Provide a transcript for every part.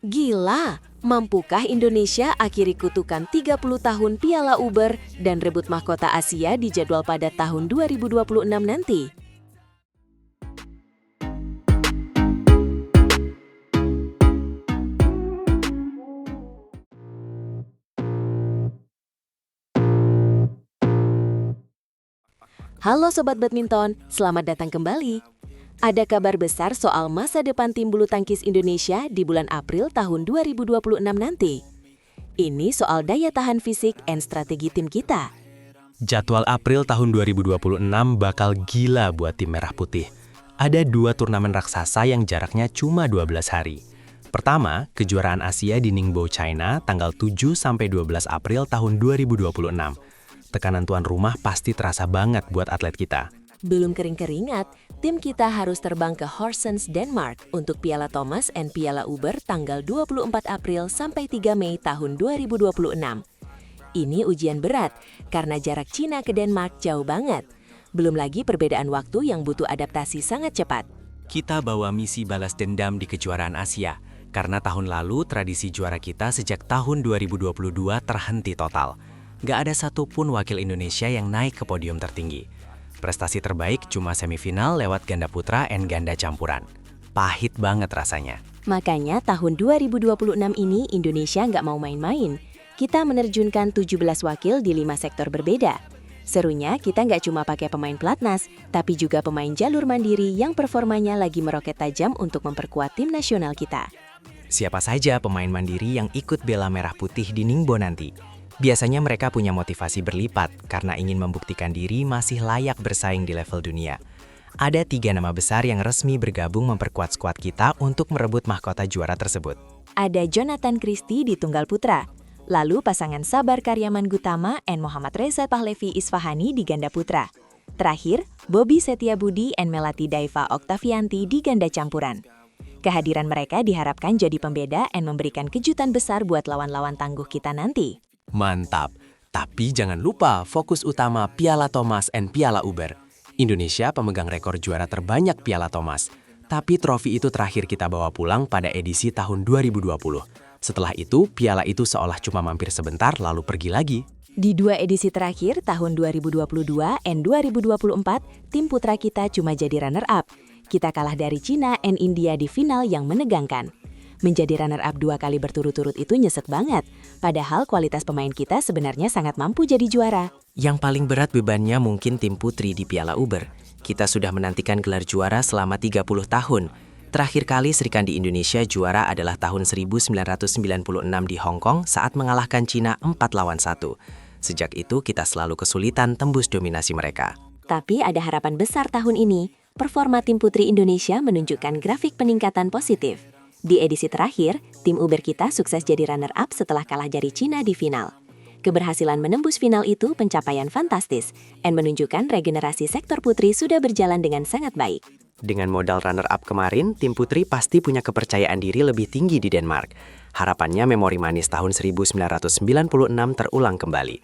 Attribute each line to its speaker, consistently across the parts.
Speaker 1: Gila, mampukah Indonesia akhiri kutukan 30 tahun Piala Uber dan rebut mahkota Asia di jadwal pada tahun 2026 nanti? Halo Sobat Badminton, selamat datang kembali. Ada kabar besar soal masa depan tim bulu tangkis Indonesia di bulan April tahun 2026 nanti. Ini soal daya tahan fisik dan strategi tim kita.
Speaker 2: Jadwal April tahun 2026 bakal gila buat tim Merah Putih. Ada 2 turnamen raksasa yang jaraknya cuma 12 hari. Pertama, kejuaraan Asia di Ningbo, China, tanggal 7-12 April tahun 2026. Tekanan tuan rumah pasti terasa banget buat atlet kita.
Speaker 1: Belum kering-keringat, tim kita harus terbang ke Horsens, Denmark untuk Piala Thomas and Piala Uber tanggal 24 April sampai 3 Mei tahun 2026. Ini ujian berat karena jarak Cina ke Denmark jauh banget. Belum lagi perbedaan waktu yang butuh adaptasi sangat cepat.
Speaker 2: Kita bawa misi balas dendam di kejuaraan Asia, karena tahun lalu tradisi juara kita sejak tahun 2022 terhenti total. Gak ada satupun wakil Indonesia yang naik ke podium tertinggi. Prestasi terbaik cuma semifinal lewat ganda putra dan ganda campuran. Pahit banget rasanya.
Speaker 1: Makanya tahun 2026 ini Indonesia nggak mau main-main. Kita menerjunkan 17 wakil di 5 sektor berbeda. Serunya kita nggak cuma pakai pemain pelatnas, tapi juga pemain jalur mandiri yang performanya lagi meroket tajam untuk memperkuat tim nasional kita.
Speaker 2: Siapa saja pemain mandiri yang ikut bela Merah Putih di Ningbo nanti? Biasanya mereka punya motivasi berlipat karena ingin membuktikan diri masih layak bersaing di level dunia. Ada 3 nama besar yang resmi bergabung memperkuat skuad kita untuk merebut mahkota juara tersebut.
Speaker 1: Ada Jonathan Christie di tunggal putra, lalu pasangan Sabar Karyaman Gutama dan Muhammad Reza Pahlevi Isfahani di ganda putra. Terakhir, Bobby Setiabudi dan Melati Daiva Oktavianti di ganda campuran. Kehadiran mereka diharapkan jadi pembeda dan memberikan kejutan besar buat lawan-lawan tangguh kita nanti.
Speaker 2: Mantap, tapi jangan lupa fokus utama Piala Thomas and Piala Uber. Indonesia pemegang rekor juara terbanyak Piala Thomas, tapi trofi itu terakhir kita bawa pulang pada edisi tahun 2020. Setelah itu, piala itu seolah cuma mampir sebentar lalu pergi lagi.
Speaker 1: Di 2 edisi terakhir tahun 2022 dan 2024, tim putra kita cuma jadi runner-up. Kita kalah dari Cina dan India di final yang menegangkan. Menjadi runner-up 2 kali berturut-turut itu nyesek banget. Padahal kualitas pemain kita sebenarnya sangat mampu jadi juara.
Speaker 3: Yang paling berat bebannya mungkin tim putri di Piala Uber. Kita sudah menantikan gelar juara selama 30 tahun. Terakhir kali Sri Kandi Indonesia juara adalah tahun 1996 di Hong Kong saat mengalahkan Cina 4-1. Sejak itu kita selalu kesulitan tembus dominasi mereka.
Speaker 1: Tapi ada harapan besar tahun ini. Performa tim putri Indonesia menunjukkan grafik peningkatan positif. Di edisi terakhir, tim Uber kita sukses jadi runner-up setelah kalah dari Cina di final. Keberhasilan menembus final itu pencapaian fantastis, dan menunjukkan regenerasi sektor putri sudah berjalan dengan sangat baik.
Speaker 3: Dengan modal runner-up kemarin, tim putri pasti punya kepercayaan diri lebih tinggi di Denmark. Harapannya memori manis tahun 1996 terulang kembali.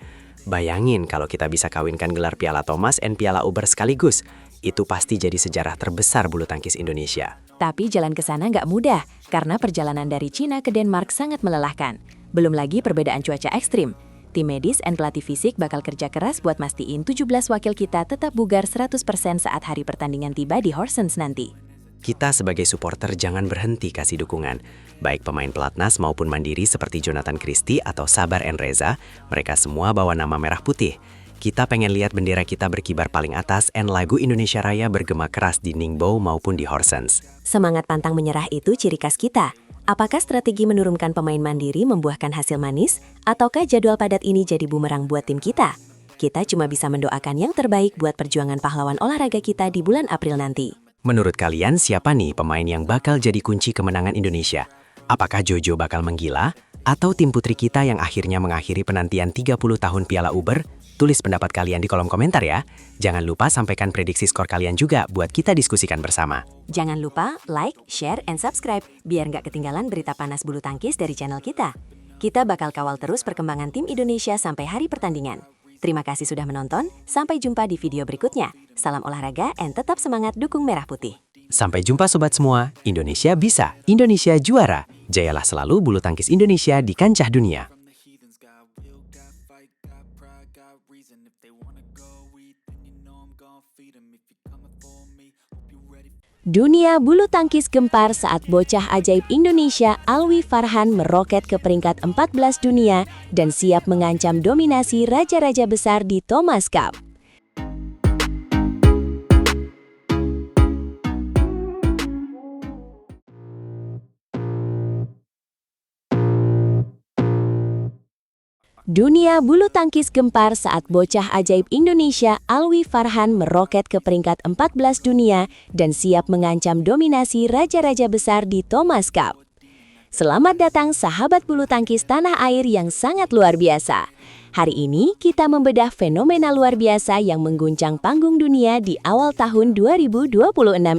Speaker 3: Bayangin kalau kita bisa kawinkan gelar Piala Thomas dan Piala Uber sekaligus. Itu pasti jadi sejarah terbesar bulu tangkis Indonesia.
Speaker 1: Tapi jalan ke sana nggak mudah, karena perjalanan dari Cina ke Denmark sangat melelahkan. Belum lagi perbedaan cuaca ekstrim. Tim medis dan pelatih fisik bakal kerja keras buat mastiin 17 wakil kita tetap bugar 100% saat hari pertandingan tiba di Horsens nanti.
Speaker 3: Kita sebagai supporter jangan berhenti kasih dukungan. Baik pemain pelatnas maupun mandiri seperti Jonathan Christie atau Sabar and Reza, mereka semua bawa nama Merah Putih. Kita pengen lihat bendera kita berkibar paling atas dan lagu Indonesia Raya bergema keras di Ningbo maupun di Horsens.
Speaker 1: Semangat pantang menyerah itu ciri khas kita. Apakah strategi menurunkan pemain mandiri membuahkan hasil manis? Ataukah jadwal padat ini jadi bumerang buat tim kita? Kita cuma bisa mendoakan yang terbaik buat perjuangan pahlawan olahraga kita di bulan April nanti.
Speaker 3: Menurut kalian siapa nih pemain yang bakal jadi kunci kemenangan Indonesia? Apakah Jojo bakal menggila? Atau tim putri kita yang akhirnya mengakhiri penantian 30 tahun Piala Uber? Tulis pendapat kalian di kolom komentar ya. Jangan lupa sampaikan prediksi skor kalian juga buat kita diskusikan bersama.
Speaker 1: Jangan lupa like, share, and subscribe biar nggak ketinggalan berita panas bulu tangkis dari channel kita. Kita bakal kawal terus perkembangan tim Indonesia sampai hari pertandingan. Terima kasih sudah menonton, sampai jumpa di video berikutnya. Salam olahraga and tetap semangat dukung Merah Putih.
Speaker 3: Sampai jumpa sobat semua, Indonesia bisa, Indonesia juara. Jayalah selalu bulu tangkis Indonesia di kancah dunia.
Speaker 1: Dunia bulu tangkis gempar saat bocah ajaib Indonesia Alwi Farhan meroket ke peringkat 14 dunia dan siap mengancam dominasi raja-raja besar di Thomas Cup. Dunia bulu tangkis gempar saat bocah ajaib Indonesia Alwi Farhan meroket ke peringkat 14 dunia dan siap mengancam dominasi raja-raja besar di Thomas Cup. Selamat datang sahabat bulu tangkis tanah air yang sangat luar biasa. Hari ini kita membedah fenomena luar biasa yang mengguncang panggung dunia di awal tahun 2026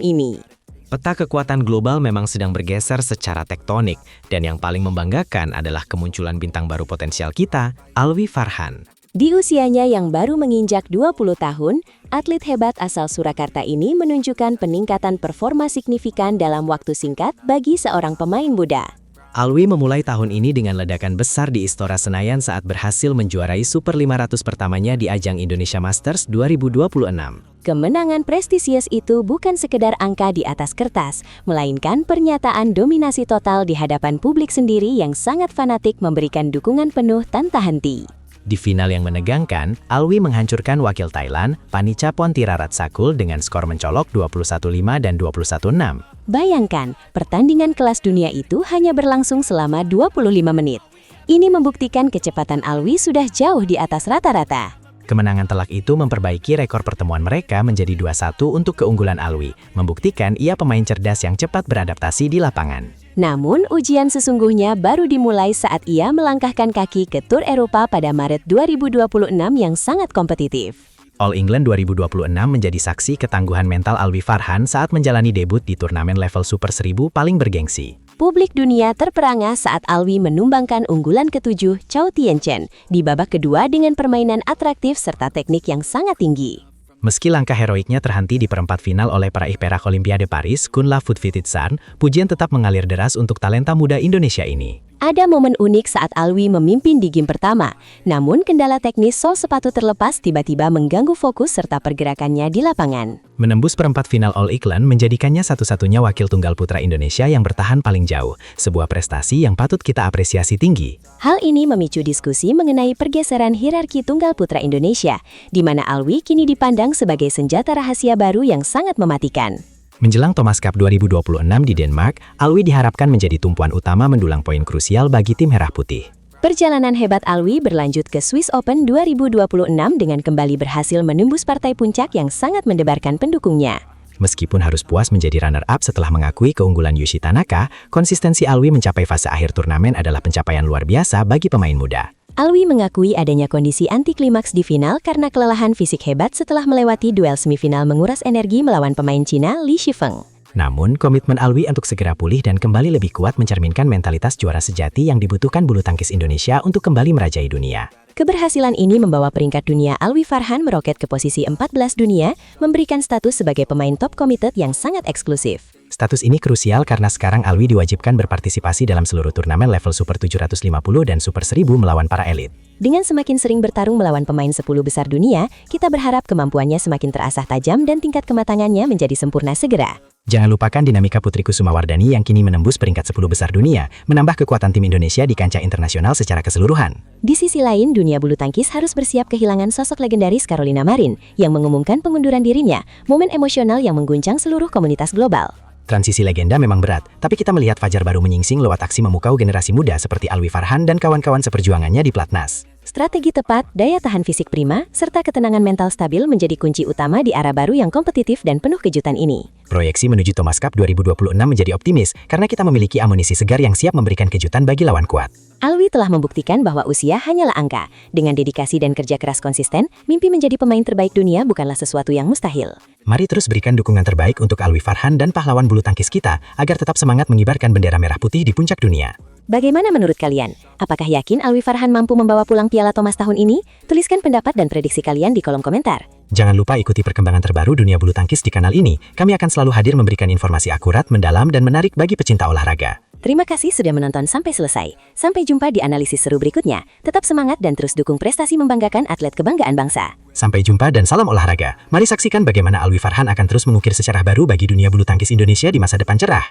Speaker 1: ini.
Speaker 2: Peta kekuatan global memang sedang bergeser secara tektonik, dan yang paling membanggakan adalah kemunculan bintang baru potensial kita, Alwi Farhan.
Speaker 1: Di usianya yang baru menginjak 20 tahun, atlet hebat asal Surakarta ini menunjukkan peningkatan performa signifikan dalam waktu singkat bagi seorang pemain muda.
Speaker 2: Alwi memulai tahun ini dengan ledakan besar di Istora Senayan saat berhasil menjuarai Super 500 pertamanya di ajang Indonesia Masters 2026.
Speaker 1: Kemenangan prestisius itu bukan sekedar angka di atas kertas, melainkan pernyataan dominasi total di hadapan publik sendiri yang sangat fanatik memberikan dukungan penuh tanpa henti.
Speaker 2: Di final yang menegangkan, Alwi menghancurkan wakil Thailand, Panicapon Tiraratsakul dengan skor mencolok 21-5 dan 21-6.
Speaker 1: Bayangkan, pertandingan kelas dunia itu hanya berlangsung selama 25 menit. Ini membuktikan kecepatan Alwi sudah jauh di atas rata-rata.
Speaker 2: Kemenangan telak itu memperbaiki rekor pertemuan mereka menjadi 2-1 untuk keunggulan Alwi, membuktikan ia pemain cerdas yang cepat beradaptasi di lapangan.
Speaker 1: Namun, ujian sesungguhnya baru dimulai saat ia melangkahkan kaki ke Tour Eropa pada Maret 2026 yang sangat kompetitif.
Speaker 2: All England 2026 menjadi saksi ketangguhan mental Alwi Farhan saat menjalani debut di turnamen level Super 1000 paling bergengsi.
Speaker 1: Publik dunia terperangah saat Alwi menumbangkan unggulan ke-7 Chou Tien-chen di babak kedua dengan permainan atraktif serta teknik yang sangat tinggi.
Speaker 2: Meski langkah heroiknya terhenti di perempat final oleh peraih perak Olimpiade Paris, Kunla Futvititsan, pujian tetap mengalir deras untuk talenta muda Indonesia ini.
Speaker 1: Ada momen unik saat Alwi memimpin di game pertama, namun kendala teknis sol sepatu terlepas tiba-tiba mengganggu fokus serta pergerakannya di lapangan.
Speaker 2: Menembus perempat final All England menjadikannya satu-satunya wakil tunggal putra Indonesia yang bertahan paling jauh, sebuah prestasi yang patut kita apresiasi tinggi.
Speaker 1: Hal ini memicu diskusi mengenai pergeseran hierarki tunggal putra Indonesia, di mana Alwi kini dipandang sebagai senjata rahasia baru yang sangat mematikan.
Speaker 2: Menjelang Thomas Cup 2026 di Denmark, Alwi diharapkan menjadi tumpuan utama mendulang poin krusial bagi tim Merah Putih.
Speaker 1: Perjalanan hebat Alwi berlanjut ke Swiss Open 2026 dengan kembali berhasil menembus partai puncak yang sangat mendebarkan pendukungnya.
Speaker 2: Meskipun harus puas menjadi runner-up setelah mengakui keunggulan Yushi Tanaka, konsistensi Alwi mencapai fase akhir turnamen adalah pencapaian luar biasa bagi pemain muda.
Speaker 1: Alwi mengakui adanya kondisi anti-klimaks di final karena kelelahan fisik hebat setelah melewati duel semifinal menguras energi melawan pemain Cina Li Shifeng.
Speaker 2: Namun, komitmen Alwi untuk segera pulih dan kembali lebih kuat mencerminkan mentalitas juara sejati yang dibutuhkan bulu tangkis Indonesia untuk kembali merajai dunia.
Speaker 1: Keberhasilan ini membawa peringkat dunia Alwi Farhan meroket ke posisi 14 dunia, memberikan status sebagai pemain top committed yang sangat eksklusif.
Speaker 2: Status ini krusial karena sekarang Alwi diwajibkan berpartisipasi dalam seluruh turnamen level Super 750 dan Super 1000 melawan para elit.
Speaker 1: Dengan semakin sering bertarung melawan pemain 10 besar dunia, kita berharap kemampuannya semakin terasah tajam dan tingkat kematangannya menjadi sempurna segera.
Speaker 2: Jangan lupakan dinamika Putri Kusumawardani yang kini menembus peringkat 10 besar dunia, menambah kekuatan tim Indonesia di kancah internasional secara keseluruhan.
Speaker 1: Di sisi lain, dunia bulu tangkis harus bersiap kehilangan sosok legendaris Carolina Marin yang mengumumkan pengunduran dirinya, momen emosional yang mengguncang seluruh komunitas global.
Speaker 2: Transisi legenda memang berat, tapi kita melihat fajar baru menyingsing lewat aksi memukau generasi muda seperti Alwi Farhan dan kawan-kawan seperjuangannya di Platnas.
Speaker 1: Strategi tepat, daya tahan fisik prima, serta ketenangan mental stabil menjadi kunci utama di era baru yang kompetitif dan penuh kejutan ini.
Speaker 2: Proyeksi menuju Thomas Cup 2026 menjadi optimis karena kita memiliki amunisi segar yang siap memberikan kejutan bagi lawan kuat.
Speaker 1: Alwi telah membuktikan bahwa usia hanyalah angka. Dengan dedikasi dan kerja keras konsisten, mimpi menjadi pemain terbaik dunia bukanlah sesuatu yang mustahil.
Speaker 2: Mari terus berikan dukungan terbaik untuk Alwi Farhan dan pahlawan bulu tangkis kita agar tetap semangat mengibarkan bendera merah putih di puncak dunia.
Speaker 1: Bagaimana menurut kalian? Apakah yakin Alwi Farhan mampu membawa pulang piala Thomas tahun ini? Tuliskan pendapat dan prediksi kalian di kolom komentar.
Speaker 4: Jangan lupa ikuti perkembangan terbaru dunia bulu tangkis di kanal ini. Kami akan selalu hadir memberikan informasi akurat, mendalam, dan menarik bagi pecinta olahraga.
Speaker 1: Terima kasih sudah menonton sampai selesai. Sampai jumpa di analisis seru berikutnya. Tetap semangat dan terus dukung prestasi membanggakan atlet kebanggaan bangsa.
Speaker 4: Sampai jumpa dan salam olahraga. Mari saksikan bagaimana Alwi Farhan akan terus mengukir sejarah baru bagi dunia bulu tangkis Indonesia di masa depan cerah.